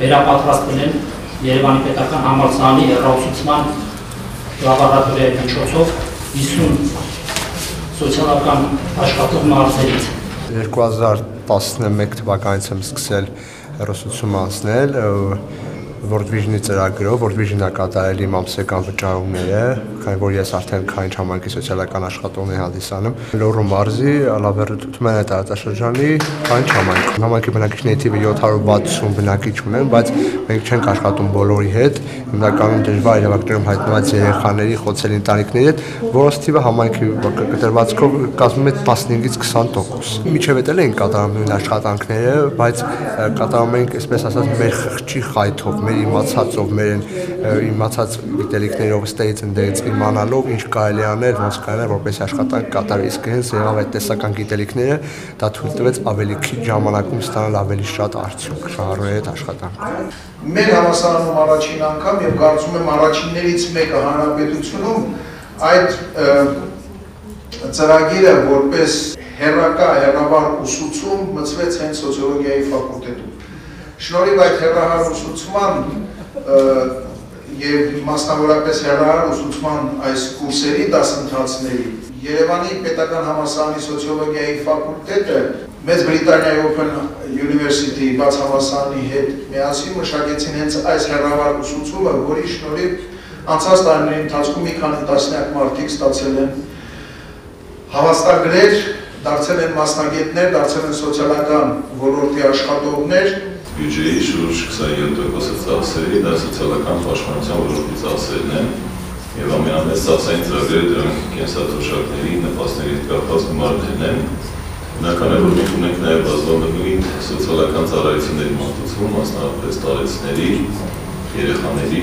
վերապատրաստվել են Երևանի պետական համալսարանի հեռախոսացման լաբորատորիայի միջոցով 50 սոցիալական աշխատող մարզերից։ 2011 թվականից եմ սկսել հեռախոսություն անցնել World Vision-ի ծրագրով, World Vision-ը կատարել իմ ամսական վճարումները, քանի որ ես արդեն քայն համայնքի սոցիալական աշխատողներ հանդիսանում Լոռու մարզի Ալավերդութմենը տարածաշրջանի քայն համայնքում։ Համայնքի բնակիչների թիվը 760 բնակիչ ունեն, բայց մենք չենք աշխատում բոլորի հետ, հիմնականում դժվար իրավիճակներում հայտնված երեխաների, խոցելի ընտանիքների հետ, որոնց թիվը համայնքի կտրվածքով կազմում է 15-ից 20%։ Մինչև էլ ենք կատարում նույն աշխատանքները, բայց կատարում ենք, այսպես ասած, մեր խղճի խայթով, մեր իմացածով, մեր իմացած գիտելիքներով ստեից ընդերից իմանալով ինչ կարելի անել, ոնց կարելի է որպես աշխատանք կատարել, իսկ հենց եղավ այդ տեսական գիտելիքները, դա թույլ տվեց ավելի քիչ ժամանակում ստանալ ավելի շատ արդյունք շահառուի այդ աշխատանքում։ Մեր համալսարանում առաջին անգամ եւ կարծում եմ առաջիններից մեկը հանրապետությունում այդ ծրագիրը որպես հեռավար ուսուցում մտցվեց հենց սոցիոլոգիայի ֆակուլտետում։ Շնորհիվ այդ հեռահար ուսուցման եւ մասնավորապես հեռահար ուսուցման այս կուրսերի դասընթացների Երևանի պետական համալսարանի սոցիոլոգիայի ֆակուլտետը Մեծ Բրիտանիայի Open University բաց համալսարանի հետ միասին մշակեցին հենց այս հեռահար ուսուցումը, որի շնորհիվ անցած տարիների ընթացքում մի քանի տասնյակ մարդիկ ստացել են հավաստագրեր, դարձել են մասնագետներ, դարձել են սոցիալական ոլորտի աշխատողներ։ Բյուջեի շուրջ 27% ծախսերի դա սոցիալական պաշտպանության ոլորտի ծախսերն են եւ ամենամեծ ծախսային ծրագրերը դրանք կենսաթոշակների նպաստների հետ կապված գումարներն են։ Բնական է, որ մենք ունենք նաեւ բազմագույն սոցիալական ծառայությունների մատուցում, մասնավորապես տարեցների, երեխաների